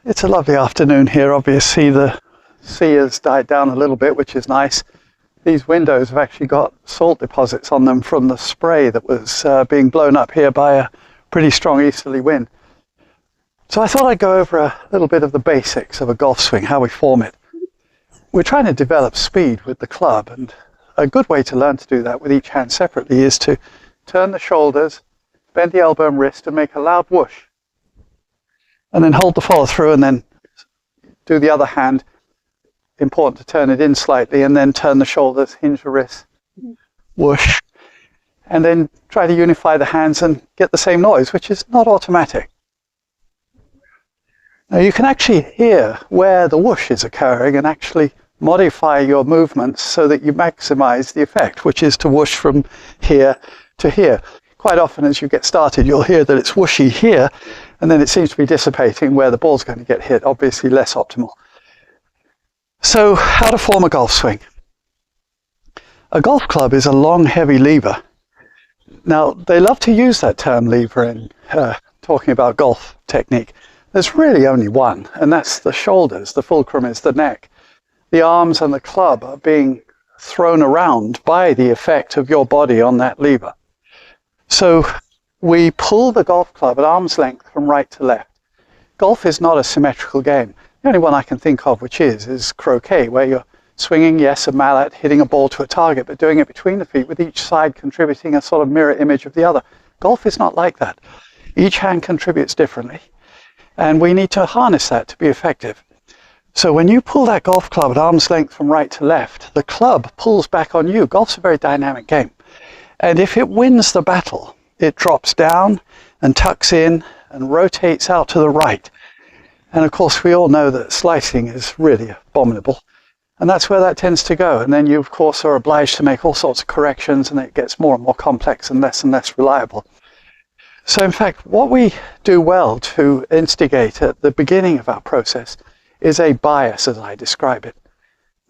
It's a lovely afternoon here. Obviously the sea has died down a little bit, which is nice. These windows have actually got salt deposits on them from the spray that was being blown up here by a pretty strong easterly wind. So I thought I'd go over a little bit of the basics of a golf swing, how we form it. We're trying to develop speed with the club, and a good way to learn to do that with each hand separately is to turn the shoulders, bend the elbow and wrist and make a loud whoosh. And then hold the follow through and then do the other hand. Important to turn it in slightly and then turn the shoulders, hinge the wrist, whoosh. And then try to unify the hands and get the same noise, which is not automatic. Now you can actually hear where the whoosh is occurring and actually modify your movements so that you maximize the effect, which is to whoosh from here to here. Quite often as you get started, you'll hear that it's whooshy here, and then it seems to be dissipating where the ball's going to get hit, obviously less optimal. So how to form a golf swing? A golf club is a long, heavy lever. Now, they love to use that term lever in talking about golf technique. There's really only one, and that's the shoulders. The fulcrum is the neck. The arms and the club are being thrown around by the effect of your body on that lever. So we pull the golf club at arm's length from right to left. Golf is not a symmetrical game. The only one I can think of which is croquet, where you're swinging, yes, a mallet, hitting a ball to a target, but doing it between the feet with each side contributing a sort of mirror image of the other. Golf is not like that. Each hand contributes differently, and we need to harness that to be effective. So when you pull that golf club at arm's length from right to left, the club pulls back on you. Golf's a very dynamic game. And if it wins the battle, it drops down and tucks in and rotates out to the right. And of course, we all know that slicing is really abominable. And that's where that tends to go. And then you, of course, are obliged to make all sorts of corrections, and it gets more and more complex and less reliable. So in fact, what we do well to instigate at the beginning of our process is a bias, as I describe it.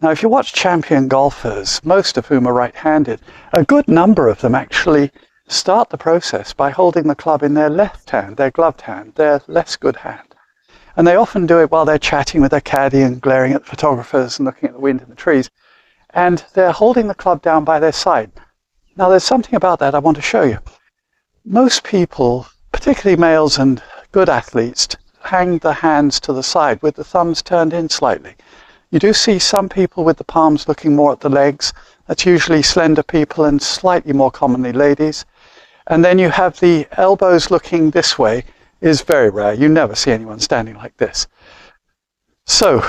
Now, if you watch champion golfers, most of whom are right-handed, a good number of them actually start the process by holding the club in their left hand, their gloved hand, their less good hand. And they often do it while they're chatting with their caddy and glaring at the photographers and looking at the wind in the trees. And they're holding the club down by their side. Now, there's something about that I want to show you. Most people, particularly males and good athletes, hang the hands to the side with the thumbs turned in slightly. You do see some people with the palms looking more at the legs. That's usually slender people and slightly more commonly ladies. And then you have the elbows looking this way is very rare. You never see anyone standing like this. So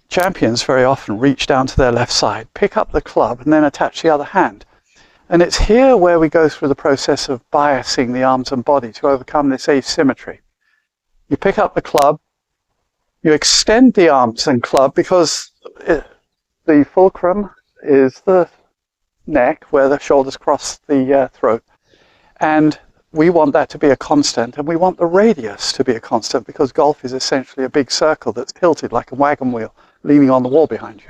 champions very often reach down to their left side, pick up the club and then attach the other hand. And it's here where we go through the process of biasing the arms and body to overcome this asymmetry. You pick up the club, you extend the arms and club because the fulcrum is the neck where the shoulders cross the throat. And we want that to be a constant, and we want the radius to be a constant because golf is essentially a big circle that's tilted like a wagon wheel leaning on the wall behind you.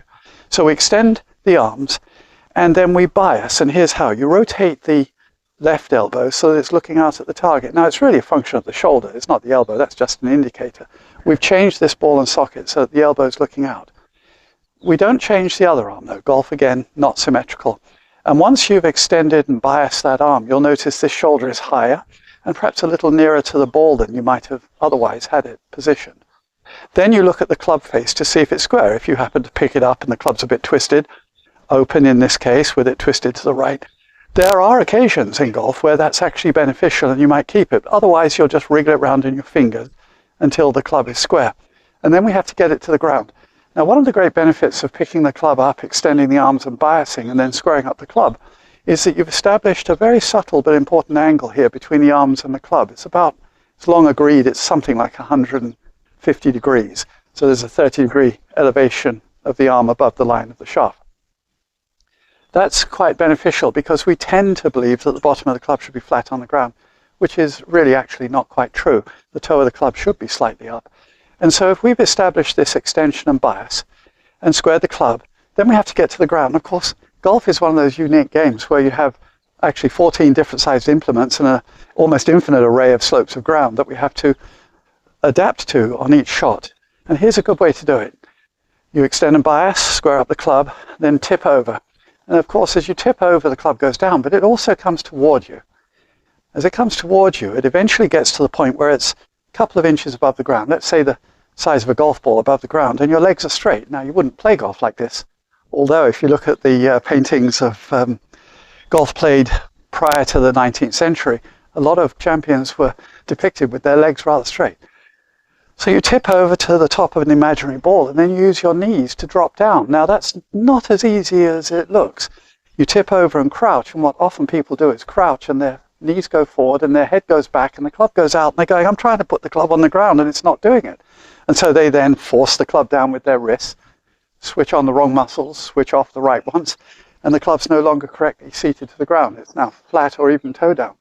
So we extend the arms and then we bias, and here's how. You rotate the left elbow so that it's looking out at the target. Now, it's really a function of the shoulder. It's not the elbow. That's just an indicator. We've changed this ball and socket so that the elbow is looking out. We don't change the other arm, though. Golf, again, not symmetrical. And once you've extended and biased that arm, you'll notice this shoulder is higher and perhaps a little nearer to the ball than you might have otherwise had it positioned. Then you look at the club face to see if it's square. If you happen to pick it up and the club's a bit twisted, open in this case with it twisted to the right, there are occasions in golf where that's actually beneficial and you might keep it. Otherwise, you'll just wriggle it around in your fingers until the club is square. And then we have to get it to the ground. Now, one of the great benefits of picking the club up, extending the arms and biasing and then squaring up the club is that you've established a very subtle but important angle here between the arms and the club. It's long agreed, it's something like 150 degrees. So there's a 30-degree elevation of the arm above the line of the shaft. That's quite beneficial because we tend to believe that the bottom of the club should be flat on the ground, which is really actually not quite true. The toe of the club should be slightly up. And so if we've established this extension and bias and squared the club, then we have to get to the ground. And of course, golf is one of those unique games where you have actually 14 different sized implements and an almost infinite array of slopes of ground that we have to adapt to on each shot And here's a good way to do it. You extend and bias, square up the club, then tip over. And of course, as you tip over, the club goes down, but it also comes toward you. As it comes toward you, it eventually gets to the point where it's a couple of inches above the ground. Let's say the size of a golf ball above the ground, and your legs are straight. Now, you wouldn't play golf like this, although if you look at the paintings of golf played prior to the 19th century, a lot of champions were depicted with their legs rather straight. So you tip over to the top of an imaginary ball and then you use your knees to drop down. Now that's not as easy as it looks. You tip over and crouch, and what often people do is crouch and their knees go forward and their head goes back and the club goes out and they're going, I'm trying to put the club on the ground and it's not doing it. And so they then force the club down with their wrists, switch on the wrong muscles, switch off the right ones, and the club's no longer correctly seated to the ground. It's now flat or even toe down.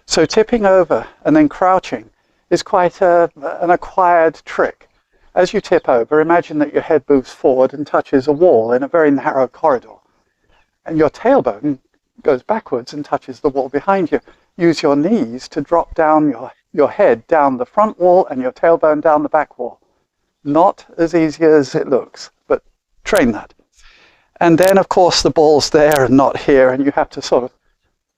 So tipping over and then crouching is quite an acquired trick. As you tip over, imagine that your head moves forward and touches a wall in a very narrow corridor. And your tailbone goes backwards and touches the wall behind you. Use your knees to drop down your head down the front wall and your tailbone down the back wall. Not as easy as it looks, but train that. And then, of course, the ball's there and not here, and you have to sort of,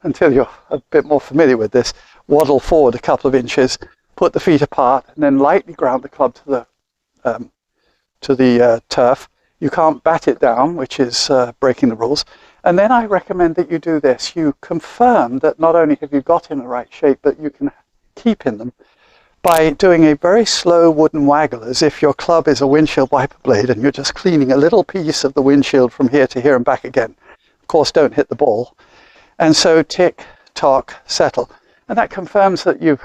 until you're a bit more familiar with this, waddle forward a couple of inches, put the feet apart, and then lightly ground the club to the turf. You can't bat it down, which is breaking the rules. And then I recommend that you do this. You confirm that not only have you got in the right shape, but you can keep in them by doing a very slow wooden waggle, as if your club is a windshield wiper blade and you're just cleaning a little piece of the windshield from here to here and back again. Of course, don't hit the ball. And so tick, tock, settle. And that confirms that you've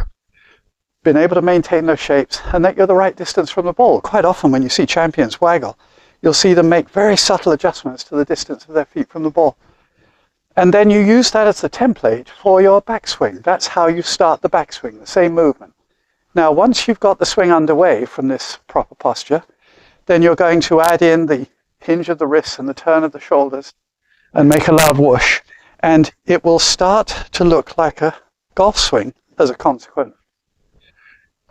been able to maintain those shapes and that you're the right distance from the ball. Quite often when you see champions waggle, you'll see them make very subtle adjustments to the distance of their feet from the ball. And then you use that as the template for your backswing. That's how you start the backswing, the same movement. Now, once you've got the swing underway from this proper posture, then you're going to add in the hinge of the wrists and the turn of the shoulders and make a loud whoosh. And it will start to look like a golf swing as a consequence.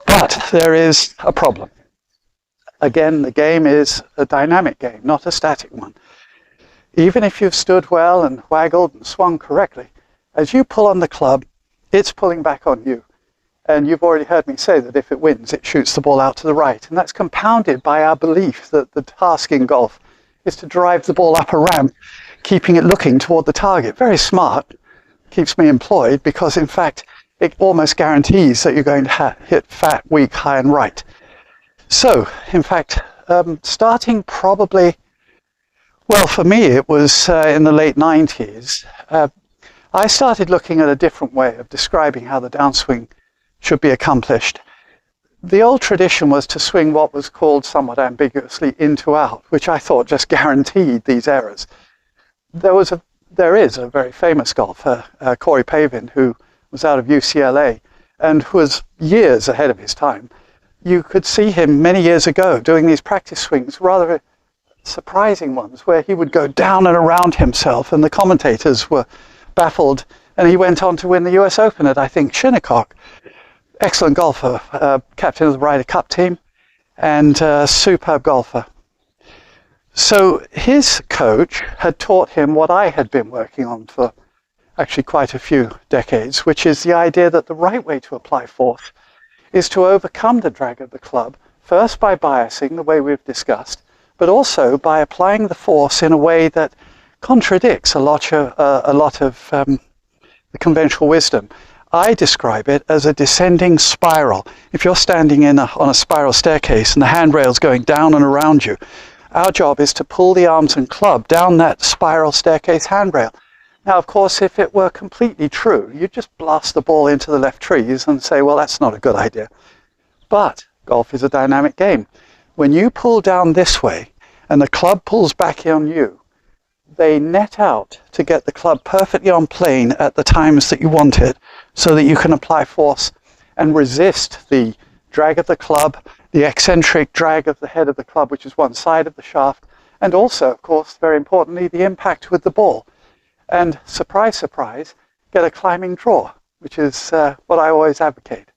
But there is a problem. Again, the game is a dynamic game, not a static one. Even if you've stood well and waggled and swung correctly, as you pull on the club, it's pulling back on you. And you've already heard me say that if it wins, it shoots the ball out to the right. And that's compounded by our belief that the task in golf is to drive the ball up a ramp, keeping it looking toward the target. Very smart, keeps me employed, because in fact, it almost guarantees that you're going to hit fat, weak, high and right. So, in fact, starting probably, well, for me, it was in the late 90s. I started looking at a different way of describing how the downswing should be accomplished. The old tradition was to swing what was called somewhat ambiguously in to out, which I thought just guaranteed these errors. There is a very famous golfer, Corey Pavin, who was out of UCLA and was years ahead of his time. You could see him many years ago doing these practice swings, rather surprising ones, where he would go down and around himself and the commentators were baffled, and he went on to win the US Open at, I think, Shinnecock. Excellent golfer, captain of the Ryder Cup team, and superb golfer. So his coach had taught him what I had been working on for actually quite a few decades, which is the idea that the right way to apply force is to overcome the drag of the club, first by biasing, the way we've discussed, but also by applying the force in a way that contradicts a lot of the conventional wisdom. I describe it as a descending spiral. If you're standing on a spiral staircase and the handrail's going down and around you, our job is to pull the arms and club down that spiral staircase handrail. Now, of course, if it were completely true, you'd just blast the ball into the left trees and say, well, that's not a good idea. But golf is a dynamic game. When you pull down this way and the club pulls back on you, they net out to get the club perfectly on plane at the times that you want it, so that you can apply force and resist the drag of the club, the eccentric drag of the head of the club, which is one side of the shaft, and also, of course, very importantly, the impact with the ball. And surprise, surprise, get a climbing draw, which is what I always advocate.